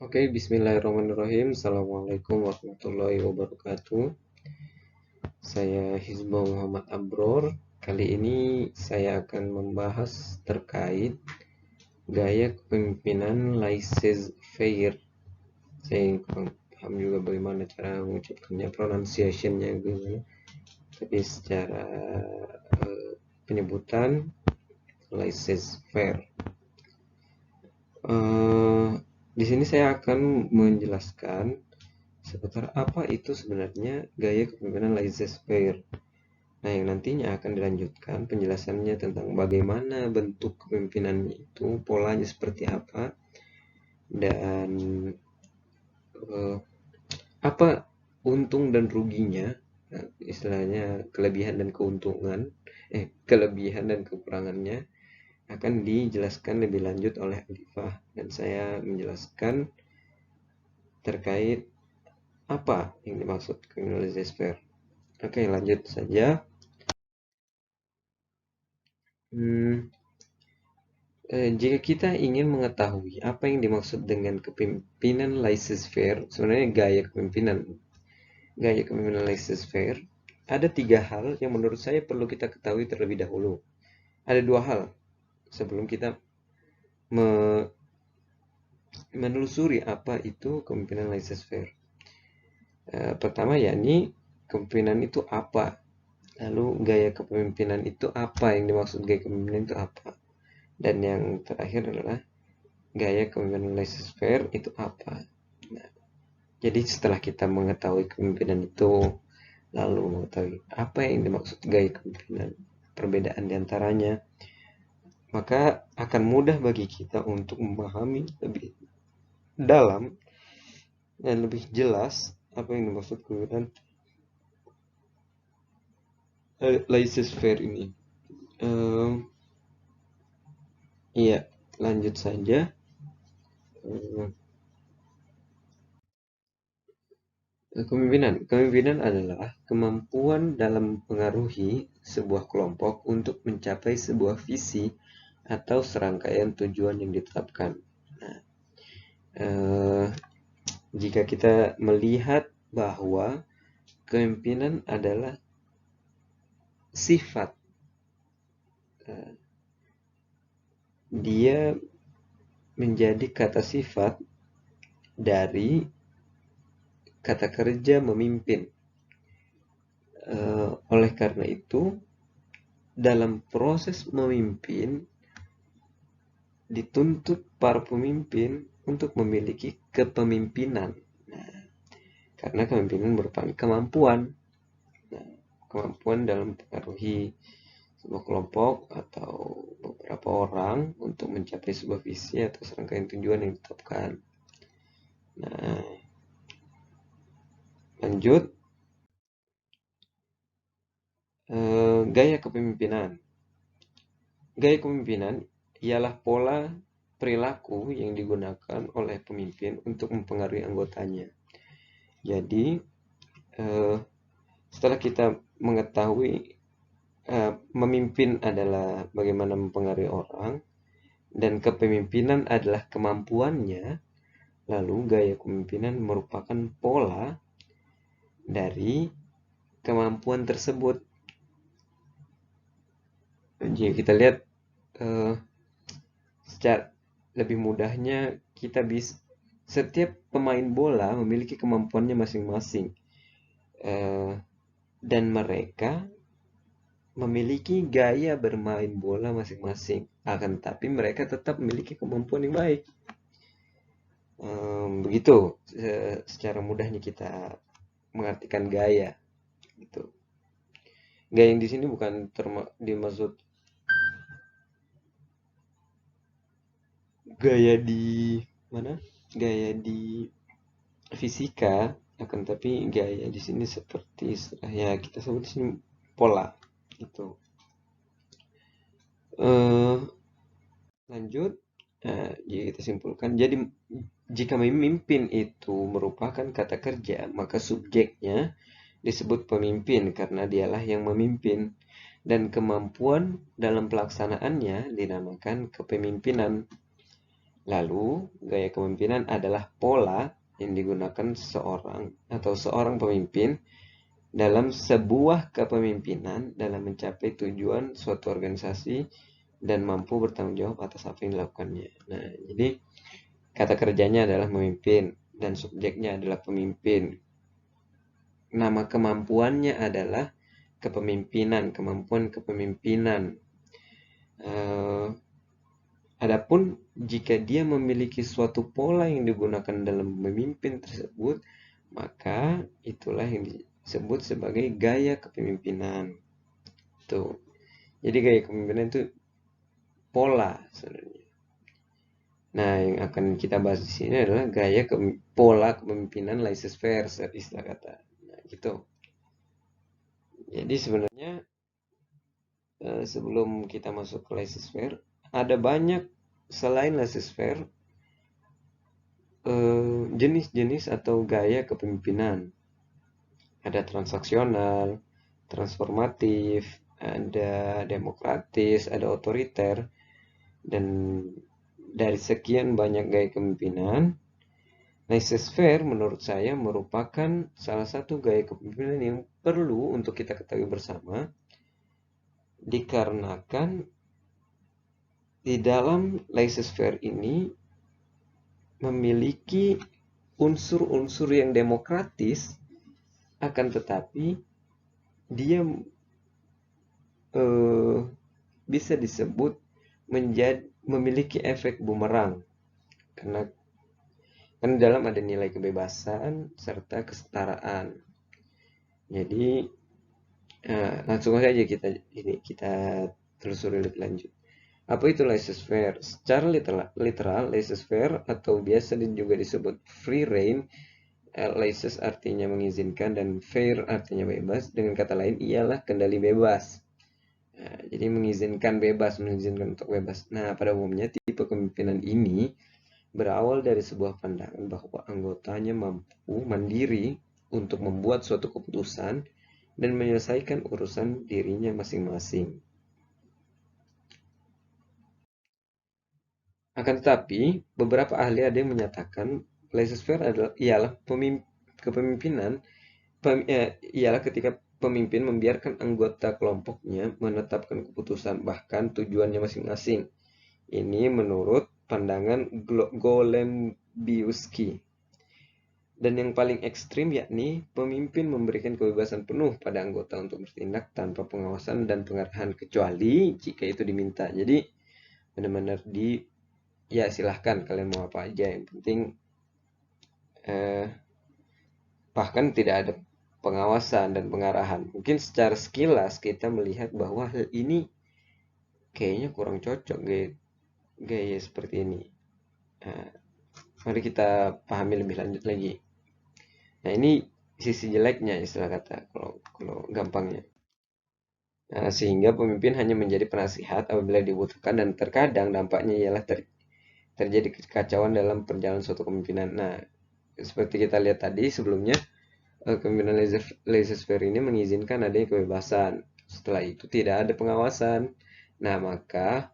Oke, bismillahirrahmanirrahim. Assalamualaikum warahmatullahi wabarakatuh. Saya Hizbah Muhammad Abror. Kali ini saya akan membahas terkait gaya kepemimpinan laissez-faire. Saya kurang paham juga bagaimana cara mengucapkannya, pronunciation-nya gimana. Tapi secara penyebutan laissez-faire. Eh, di sini saya akan menjelaskan seputar apa itu sebenarnya gaya kepemimpinan laissez-faire. Nah, yang nantinya akan dilanjutkan penjelasannya tentang bagaimana bentuk kepemimpinannya itu, polanya seperti apa, dan eh, apa untung dan ruginya, nah, istilahnya kelebihan dan keuntungan, kelebihan dan kekurangannya akan dijelaskan lebih lanjut oleh Alifah, dan saya menjelaskan terkait apa yang dimaksud kepemimpinan laissez-faire. Oke, lanjut saja. Hmm, Jika kita ingin mengetahui apa yang dimaksud dengan kepemimpinan laissez-faire, sebenarnya gaya kepemimpinan laissez-faire, ada tiga hal yang menurut saya perlu kita ketahui terlebih dahulu. Ada dua hal sebelum kita menelusuri apa itu kepemimpinan laissez-faire. Pertama, yakni kepemimpinan itu apa, lalu gaya kepemimpinan itu apa, yang dimaksud gaya kepemimpinan itu apa, dan yang terakhir adalah gaya kepemimpinan laissez-faire itu apa. Nah, jadi setelah kita mengetahui kepemimpinan itu, lalu mengetahui apa yang dimaksud gaya kepemimpinan, perbedaan diantaranya, maka akan mudah bagi kita untuk memahami lebih dalam dan lebih jelas apa yang dimaksud kepemimpinan laissez-faire ini. Iya, lanjut saja. Kepemimpinan adalah kemampuan dalam mempengaruhi sebuah kelompok untuk mencapai sebuah visi atau serangkaian tujuan yang ditetapkan. Nah, eh, jika kita melihat bahwa kepemimpinan adalah sifat, eh, dia menjadi kata sifat dari kata kerja memimpin. Oleh karena itu, dalam proses memimpin, dituntut para pemimpin untuk memiliki kepemimpinan. Nah, karena kepemimpinan merupakan kemampuan. Nah, kemampuan dalam mempengaruhi sebuah kelompok atau beberapa orang untuk mencapai sebuah visi atau serangkaian tujuan yang ditetapkan. Nah, lanjut. Gaya kepemimpinan. Gaya kepemimpinan ialah pola perilaku yang digunakan oleh pemimpin untuk mempengaruhi anggotanya. Jadi, setelah kita mengetahui memimpin adalah bagaimana mempengaruhi orang, dan kepemimpinan adalah kemampuannya, lalu gaya kepemimpinan merupakan pola dari kemampuan tersebut. Jika kita lihat secara lebih mudahnya, setiap pemain bola memiliki kemampuannya masing-masing, dan mereka memiliki gaya bermain bola masing-masing. Akan tetapi mereka tetap memiliki kemampuan yang baik. Begitu secara mudahnya kita mengartikan gaya. Gitu. Gaya yang di sini bukan dimaksud gaya di mana? Gaya di fisika, akan tapi gaya di sini seperti ya kita sebut di sini pola. Gitu. Lanjut. Jika kita simpulkan, jadi jika memimpin itu merupakan kata kerja, maka subjeknya disebut pemimpin karena dialah yang memimpin, dan kemampuan dalam pelaksanaannya dinamakan kepemimpinan. Lalu, gaya kepemimpinan adalah pola yang digunakan seseorang atau seorang pemimpin dalam sebuah kepemimpinan dalam mencapai tujuan suatu organisasi dan mampu bertanggung jawab atas apa yang dilakukannya. Nah, jadi kata kerjanya adalah memimpin dan subjeknya adalah pemimpin. Nama kemampuannya adalah kepemimpinan, kemampuan kepemimpinan. Adapun jika dia memiliki suatu pola yang digunakan dalam memimpin tersebut, maka itulah yang disebut sebagai gaya kepemimpinan. Tuh. Jadi gaya kepemimpinan itu pola sebenarnya. Nah, yang akan kita bahas di sini adalah pola kepemimpinan laissez-faire, istilah kata. Nah, gitu. Jadi sebenarnya sebelum kita masuk ke laissez-faire, ada banyak selain laissez-faire jenis-jenis atau gaya kepemimpinan. Ada transaksional, transformatif, ada demokratis, ada otoriter, dan dari sekian banyak gaya kepemimpinan, laissez-faire menurut saya merupakan salah satu gaya kepemimpinan yang perlu untuk kita ketahui bersama, dikarenakan di dalam laissez-faire ini memiliki unsur-unsur yang demokratis, akan tetapi dia bisa disebut memiliki efek bumerang, karena kan dalam ada nilai kebebasan serta kesetaraan. Jadi langsung saja kita telusuri lebih lanjut. Apa itu laissez-faire? Secara literal laissez-faire atau biasa juga disebut free rein, laissez artinya mengizinkan dan faire artinya bebas. Dengan kata lain ialah kendali bebas. Nah, jadi mengizinkan untuk bebas. Nah, pada umumnya tipe kepemimpinan ini berawal dari sebuah pandangan bahwa anggotanya mampu mandiri untuk membuat suatu keputusan dan menyelesaikan urusan dirinya masing-masing. Akan tetapi, beberapa ahli ada yang menyatakan laissez-faire ialah kepemimpinan ialah ketika pemimpin membiarkan anggota kelompoknya menetapkan keputusan bahkan tujuannya masing-masing. Ini menurut pandangan Golembiewski. Dan yang paling ekstrim yakni pemimpin memberikan kebebasan penuh pada anggota untuk bertindak tanpa pengawasan dan pengarahan kecuali jika itu diminta. Jadi benar-benar ya silahkan kalian mau apa aja, yang penting bahkan tidak ada pengawasan dan pengarahan. Mungkin secara sekilas kita melihat bahwa hal ini kayaknya kurang cocok gaya seperti ini. Nah, mari kita pahami lebih lanjut lagi. Nah, ini sisi jeleknya istilah kata kalau gampangnya. Nah, sehingga pemimpin hanya menjadi penasihat apabila dibutuhkan dan terkadang dampaknya ialah terjadi kekacauan dalam perjalanan suatu kepemimpinan. Nah, seperti kita lihat tadi sebelumnya, kepemimpinan laissez-faire ini mengizinkan adanya kebebasan. Setelah itu tidak ada pengawasan. Nah, maka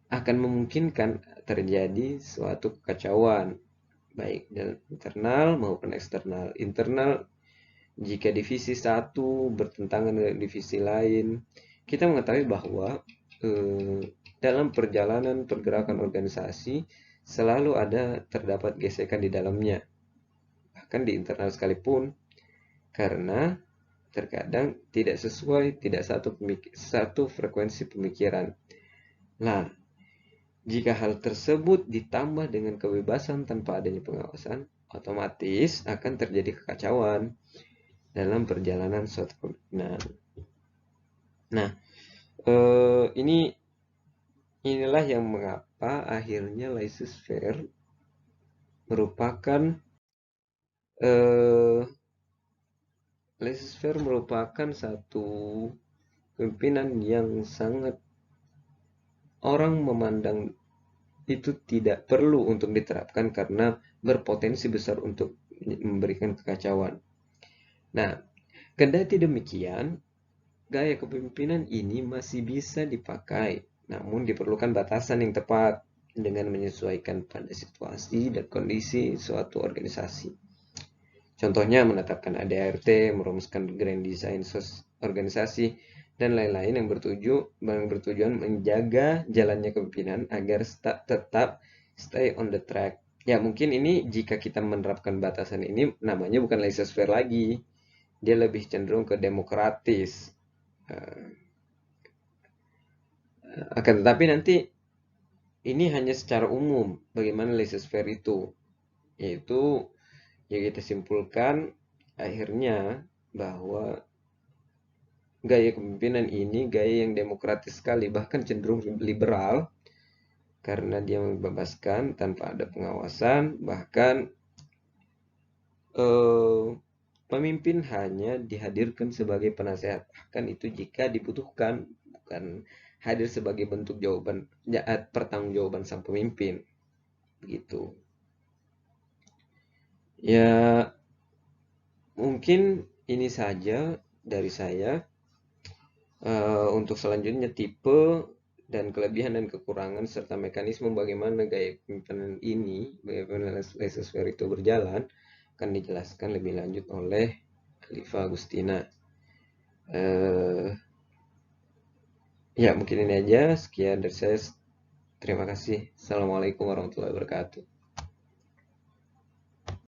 akan memungkinkan terjadi suatu kekacauan baik dalam internal maupun eksternal. Internal jika divisi satu bertentangan dengan divisi lain, kita mengetahui bahwa dalam perjalanan pergerakan organisasi selalu terdapat gesekan di dalamnya, bahkan di internal sekalipun, karena terkadang tidak sesuai, tidak satu frekuensi pemikiran. Nah, jika hal tersebut ditambah dengan kebebasan tanpa adanya pengawasan, otomatis akan terjadi kekacauan dalam perjalanan suatu kepemimpinan. Nah, inilah yang mengapa akhirnya laissez-faire merupakan satu kepemimpinan yang sangat orang memandang itu tidak perlu untuk diterapkan karena berpotensi besar untuk memberikan kekacauan. Nah, kendati demikian, gaya kepemimpinan ini masih bisa dipakai, namun diperlukan batasan yang tepat. dengan menyesuaikan pada situasi dan kondisi suatu organisasi. Contohnya menetapkan ADART, merumuskan grand design organisasi, dan lain-lain yang bertujuan menjaga jalannya kepemimpinan agar tetap stay on the track. Ya, mungkin ini jika kita menerapkan batasan ini namanya bukan laissez-faire lagi. Dia lebih cenderung ke demokratis. Eh, Akan tetapi nanti ini hanya secara umum bagaimana laissez-faire itu. Yaitu ya kita simpulkan akhirnya bahwa gaya kepemimpinan ini gaya yang demokratis sekali, bahkan cenderung liberal karena dia membebaskan tanpa ada pengawasan, bahkan eh, pemimpin hanya dihadirkan sebagai penasehat, bahkan itu jika dibutuhkan, bukan hadir sebagai bentuk jawaban pertanggungjawaban sang pemimpin, begitu. Ya, mungkin ini saja dari saya. Untuk selanjutnya tipe dan kelebihan dan kekurangan serta mekanisme bagaimana gaya kepemimpinan ini, bagaimana laissez-faire itu berjalan, akan dijelaskan lebih lanjut oleh Alifa Agustina. Eh, ya mungkin ini aja. Sekian dari saya. Terima kasih. Assalamualaikum warahmatullahi wabarakatuh.